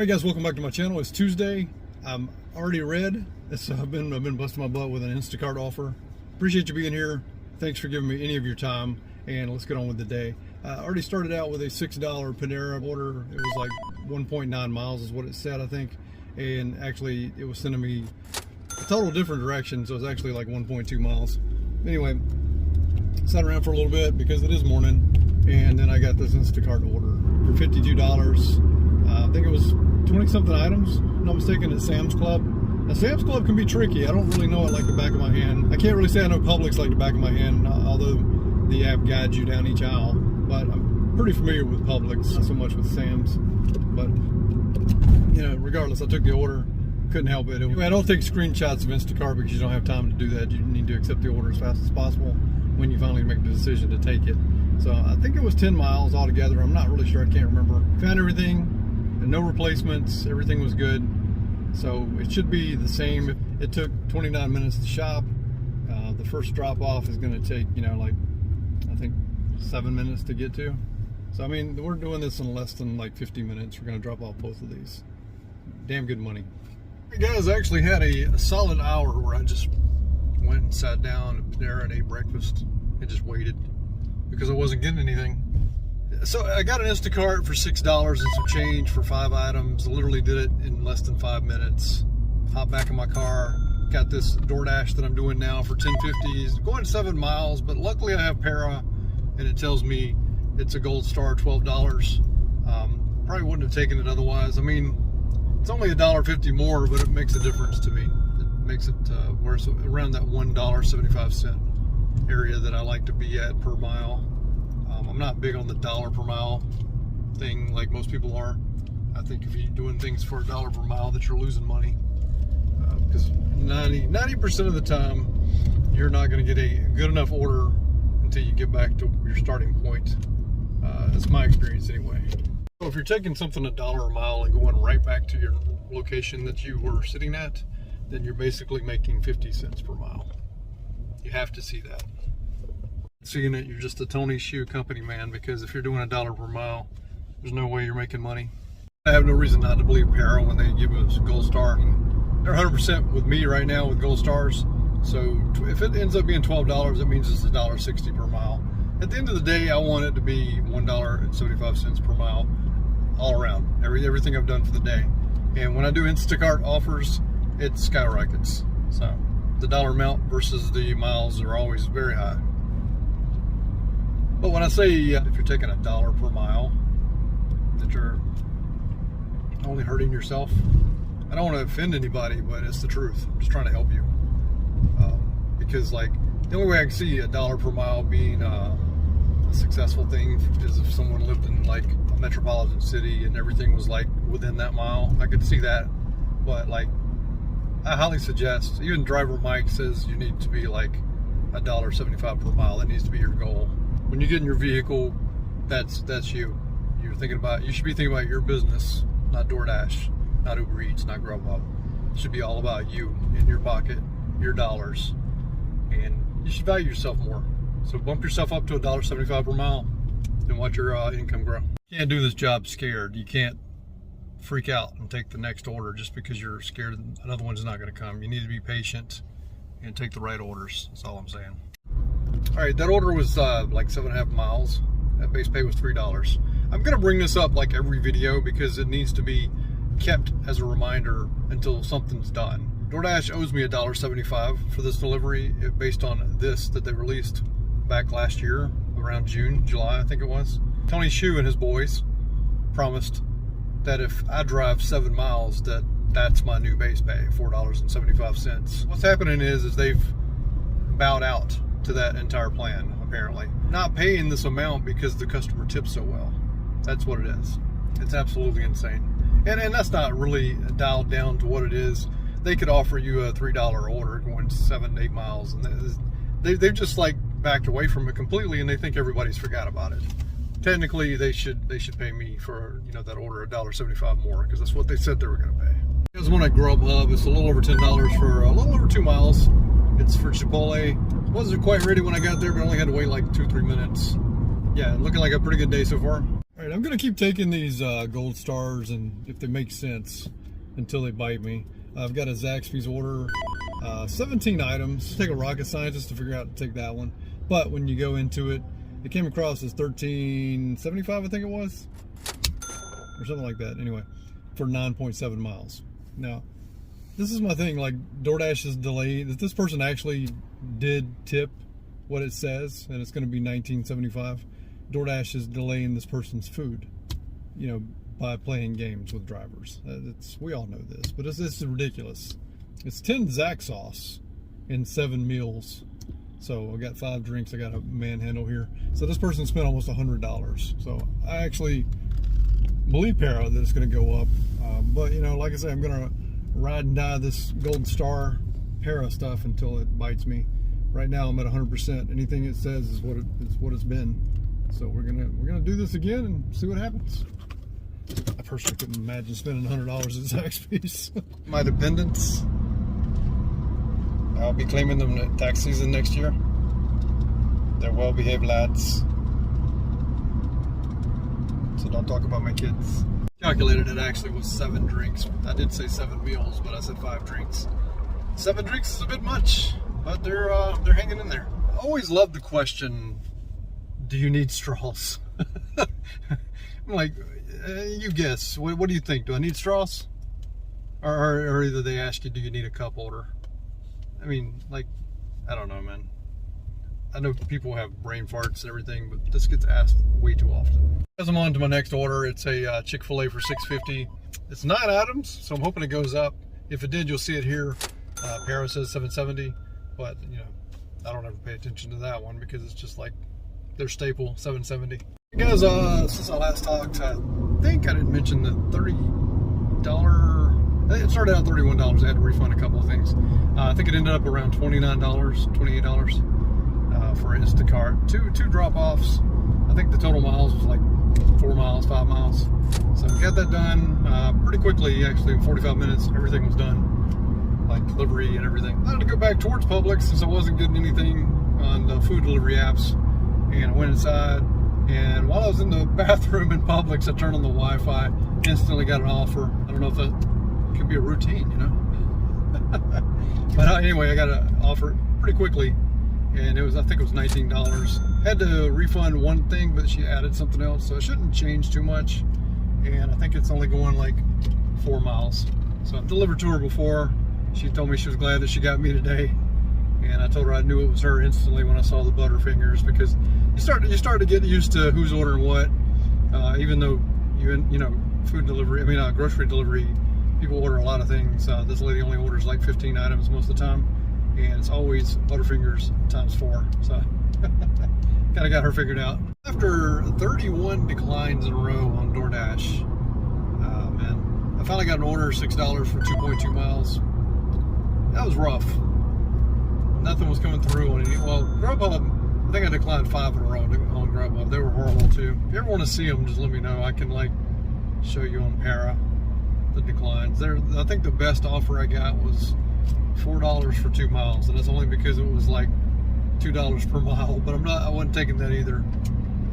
Alright guys, welcome back to my channel. It's Tuesday. I'm already red. I've been busting my butt with an Instacart offer. Appreciate you being here. Thanks for giving me any of your time, and let's get on with the day. I already started out with a $6 Panera order. It was like 1.9 miles is what it said, I think. And actually it was sending me a total different direction, so it's actually like 1.2 miles. Anyway, sat around for a little bit because it is morning, and then I got this Instacart order for $52. I think it was 20 something items, if I'm not mistaken, at Sam's Club. Now Sam's Club can be tricky. I don't really know it like the back of my hand. I can't really say I know Publix like the back of my hand, although the app guides you down each aisle. But I'm pretty familiar with Publix, not so much with Sam's. But, you know, regardless, I took the order. Couldn't help it. I don't take screenshots of Instacart because you don't have time to do that. You need to accept the order as fast as possible when you finally make the decision to take it. So I think it was 10 miles altogether. I'm not really sure. I can't remember. Found everything. No replacements. Everything was good. So it should be the same. It took 29 minutes to shop. The first drop off is going to take, you know, like, I think 7 minutes to get to. So, I mean, we're doing this in less than like 50 minutes. We're going to drop off both of these. Damn good money. Hey guys, I actually had a solid hour where I just went and sat down there and ate breakfast and just waited because I wasn't getting anything. So I got an Instacart for $6 and some change for 5 items. I literally did it in less than 5 minutes. Hopped back in my car. Got this DoorDash that I'm doing now for $10.50. Going 7 miles, but luckily I have Para, and it tells me it's a gold star, $12. Probably wouldn't have taken it otherwise. I mean, it's only $1.50 more, but it makes a difference to me. It makes it where it's around that $1.75 area that I like to be at per mile. I'm not big on the dollar per mile thing like most people are. I think if you're doing things for $1 per mile that you're losing money. Because 90% of the time you're not going to get a good enough order until you get back to your starting point. That's my experience anyway. So if you're taking something $1 a mile and going right back to your location that you were sitting at, then you're basically making 50 cents per mile. You have to see that. Seeing it, you're just a Tony Shoe company man, because if you're doing $1 per mile, there's no way you're making money. I have no reason not to believe Para when they give us a gold star. They're 100% with me right now with gold stars. So if it ends up being $12, it means it's $1.60 per mile. At the end of the day, I want it to be $1.75 per mile all around. Everything I've done for the day. And when I do Instacart offers, it skyrockets. So the dollar amount versus the miles are always very high. But when I say if you're taking $1 per mile, that you're only hurting yourself, I don't want to offend anybody, but it's the truth. I'm just trying to help you. Because like, the only way I can see $1 per mile being a successful thing is if someone lived in like a metropolitan city and everything was like within that mile. I could see that. But like, I highly suggest, even driver Mike says you need to be like $1.75 per mile. That needs to be your goal. When you get in your vehicle, that's you. You should be thinking about your business, not DoorDash, not Uber Eats, not Grubhub. It should be all about you, in your pocket, your dollars, and you should value yourself more. So bump yourself up to $1.75 per mile and watch your income grow. You can't do this job scared. You can't freak out and take the next order just because you're scared another one's not going to come. You need to be patient and take the right orders. That's all I'm saying. All right, that order was like 7.5 miles. That base pay was $3. I'm gonna bring this up like every video because it needs to be kept as a reminder until something's done. DoorDash owes me $1.75 for this delivery based on this that they released back last year around June, July, I think it was. Tony Shoe and his boys promised that if I drive 7 miles, that's my new base pay, $4.75. What's happening is they've bowed out to that entire plan, apparently. Not paying this amount because the customer tips so well. That's what it is. It's absolutely insane. And that's not really dialed down to what it is. They could offer you a $3 order going 7 to 8 miles, and they've just like backed away from it completely, and they think everybody's forgot about it. Technically, they should pay me for, you know, that order $1.75 more, because that's what they said they were going to pay. There's one at Grubhub. It's a little over $10 for a little over 2 miles. It's for Chipotle. Wasn't quite ready when I got there, but I only had to wait like 2-3 minutes. Yeah, looking like a pretty good day so far. All right, right, I'm gonna keep taking these gold stars, and if they make sense, until they bite me. I've got a Zaxby's order, 17 items. Take a rocket scientist to figure out to take that one. But when you go into it, it came across as $13.75, I think it was, or something like that. Anyway, for 9.7 miles. Now, this is my thing. Like, DoorDash is delayed. If this person actually did tip what it says, and it's going to be $19.75, DoorDash is delaying this person's food, you know, by playing games with drivers. We all know this, but this is ridiculous. It's 10 Zax sauce in 7 meals. So I got 5 drinks. I got a manhandle here. So this person spent almost $100. So I actually believe Para that it's going to go up. But, you know, like I said, I'm going to ride and die this Golden Star Para stuff until it bites me. Right now I'm at 100%. Anything it says is what it's been. So we're gonna do this again and see what happens. I personally couldn't imagine spending $100 at Zaxby's. My dependents, I'll be claiming them at tax season next year. They're well-behaved lads. So don't talk about my kids. Calculated it actually was 7 drinks. I did say 7 meals, but I said 5 drinks. 7 drinks is a bit much, but they're hanging in there. I always love the question, do you need straws? I'm like, you guess. What do you think? Do I need straws? Or either they ask you, do you need a cup holder? I mean, like, I don't know, man. I know people have brain farts and everything, but this gets asked way too often. As I'm on to my next order, it's a Chick-fil-A for $6.50. It's 9 items, so I'm hoping it goes up. If it did, you'll see it here. Para says $7.70, but, you know, I don't ever pay attention to that one because it's just like their staple, $7.70. Hey guys, since I last talked, I think I didn't mention the $30. It started out $31. I had to refund a couple of things. I think it ended up around $29, $28 for Instacart. Two drop-offs. I think the total miles was like 4 miles, 5 miles. So we got that done pretty quickly. Actually, in 45 minutes, everything was done, like delivery and everything. I had to go back towards Publix since I wasn't getting anything on the food delivery apps, and I went inside. And while I was in the bathroom in Publix, I turned on the Wi-Fi, instantly got an offer. I don't know if that could be a routine, you know. But anyway, I got an offer pretty quickly, and I think it was $19. Had to refund one thing, but she added something else, so it shouldn't change too much. And I think it's only going like 4 miles. So I've delivered to her before. She told me she was glad that she got me today. And I told her I knew it was her instantly when I saw the Butterfingers, because you start to get used to who's ordering what. Even though you know, food delivery, grocery delivery, people order a lot of things. This lady only orders like 15 items most of the time, and it's always Butterfingers times 4. So kind of got her figured out. After 31 declines in a row on DoorDash, man, I finally got an order, $6 for 2.2 miles. That was rough. Nothing was coming through on any. Well, Grubhub, I think I declined 5 in a row on Grubhub. They were horrible too. If you ever want to see them, just let me know. I can like show you on Para the declines. I think the best offer I got was $4 for 2 miles, and that's only because it was like $2 per mile. But I wasn't taking that either.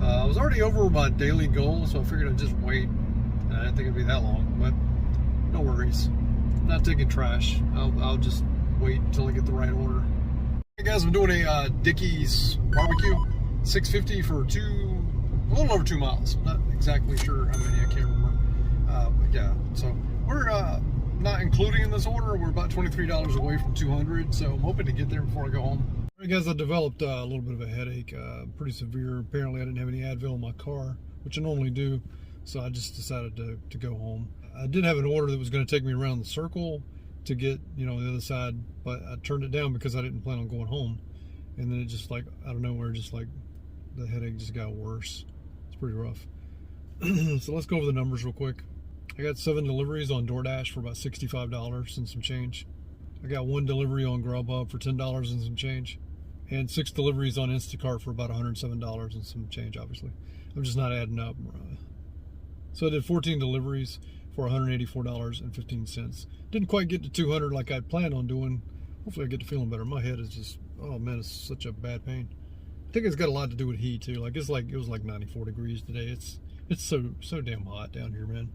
I was already over my daily goal, so I figured I'd just wait. And I didn't think it'd be that long, but no worries. I'm not taking trash. I'll just wait until I get the right order. Hey guys, I'm doing a Dickey's barbecue, $6.50 for a little over 2 miles. I'm not exactly sure how many, I can't remember. But yeah, so we're not including in this order. We're about $23 away from 200, so I'm hoping to get there before I go home. All right guys, I developed a little bit of a headache, pretty severe. Apparently I didn't have any Advil in my car, which I normally do, so I just decided to go home. I did have an order that was going to take me around the circle to get, you know, the other side, but I turned it down because I didn't plan on going home. And then it just, like, out of nowhere, just like the headache just got worse. It's pretty rough. So let's go over the numbers real quick. I got 7 deliveries on DoorDash for about $65 and some change. I got 1 delivery on Grubhub for $10 and some change, and 6 deliveries on Instacart for about $107 and some change. Obviously, I'm just not adding up. So I did 14 deliveries for $184.15. Didn't quite get to 200 like I'd planned on doing. Hopefully I get to feeling better. My head is just, oh man, it's such a bad pain. I think it's got a lot to do with heat too. It was like 94 degrees today. It's so damn hot down here, man.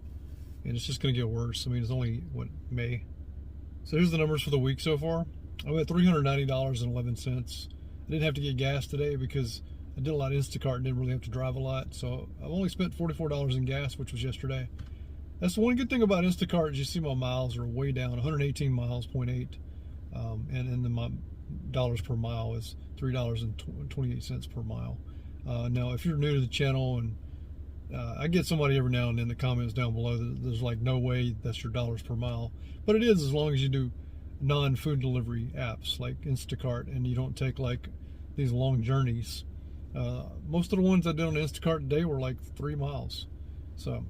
And it's just going to get worse. I mean, it's only, what, May? So here's the numbers for the week so far. I'm at $390.11. I didn't have to get gas today because I did a lot of Instacart and didn't really have to drive a lot. So I've only spent $44 in gas, which was yesterday. That's the one good thing about Instacart is you see my miles are way down, 118 miles, 0.8. And then my dollars per mile is $3.28 per mile. Now, if you're new to the channel, and I get somebody every now and then in the comments down below that there's like no way that's your dollars per mile, but it is as long as you do non-food delivery apps like Instacart and you don't take like these long journeys. Most of the ones I did on Instacart today were like 3 miles. So,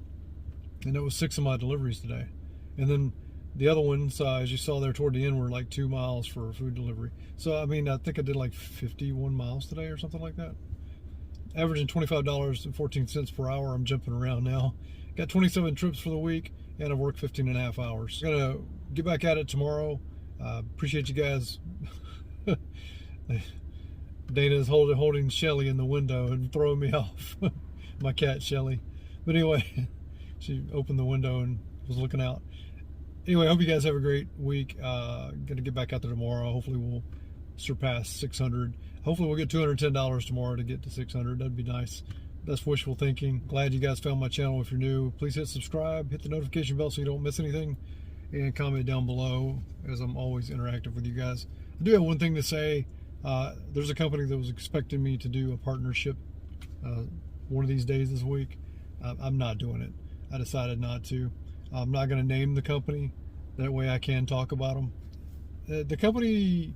and it was 6 of my deliveries today. And then the other ones, as you saw there toward the end, were like 2 miles for food delivery. So, I mean, I think I did like 51 miles today or something like that. Averaging $25.14 per hour. I'm jumping around now. Got 27 trips for the week, and I've worked 15 and a half hours. Gonna get back at it tomorrow. Appreciate you guys. Dana's holding Shelly in the window and throwing me off. My cat Shelly. But anyway, she opened the window and was looking out. Anyway, I hope you guys have a great week. Gonna get back out there tomorrow. Hopefully we'll surpass 600. Hopefully we'll get $210 tomorrow to get to 600. That'd be nice. That's wishful thinking. Glad you guys found my channel. If you're new, please hit subscribe, hit the notification bell so you don't miss anything, and comment down below, as I'm always interactive with you guys. I do have one thing to say. There's a company that was expecting me to do a partnership one of these days this week. I'm not doing it. I decided not to. I'm not going to name the company. That way I can talk about them. The company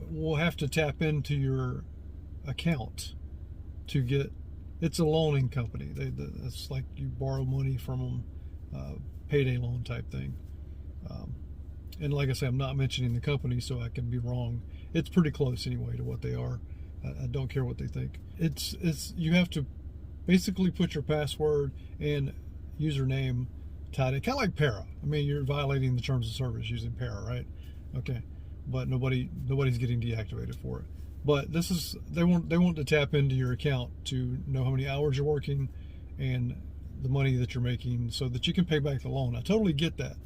will have to tap into your account to get. It's a loaning company. It's like you borrow money from them, payday loan type thing. And like I say, I'm not mentioning the company, so I can be wrong. It's pretty close anyway to what they are. I don't care what they think. It's you have to basically put your password and username tied in, kind of like Para. I mean, you're violating the terms of service using Para, right? Okay, but nobody's getting deactivated for it. But this is they want to tap into your account to know how many hours you're working and the money that you're making, so that you can pay back the loan. I totally get that,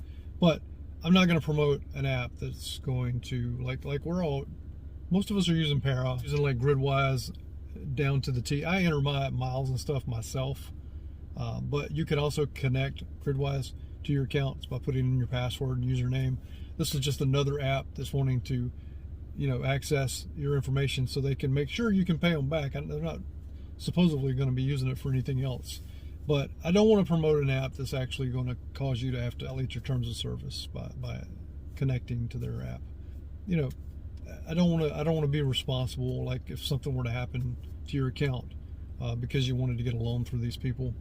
but I'm not going to promote an app that's going to like most of us are using Para, using like Gridwise down to the T. I enter my miles and stuff myself, but you can also connect Gridwise to your accounts by putting in your password and username. This is just another app that's wanting to, access your information so they can make sure you can pay them back. They're not supposedly going to be using it for anything else. But I don't want to promote an app that's actually going to cause you to have to violate your terms of service by connecting to their app. I don't want to be responsible, like if something were to happen to your account because you wanted to get a loan through these people.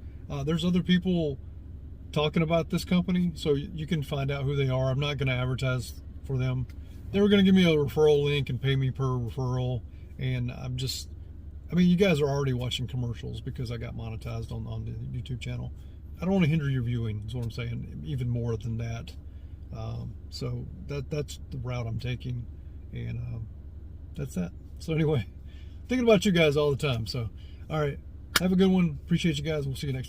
There's other people talking about this company, so you can find out who they are. I'm not going to advertise for them. They were going to give me a referral link and pay me per referral, and I mean, you guys are already watching commercials because I got monetized on the YouTube channel. I don't want to hinder your viewing, is what I'm saying, even more than that. So that's the route I'm taking, and that's that. So anyway, thinking about you guys all the time. So, all right, have a good one. Appreciate you guys. We'll see you next time.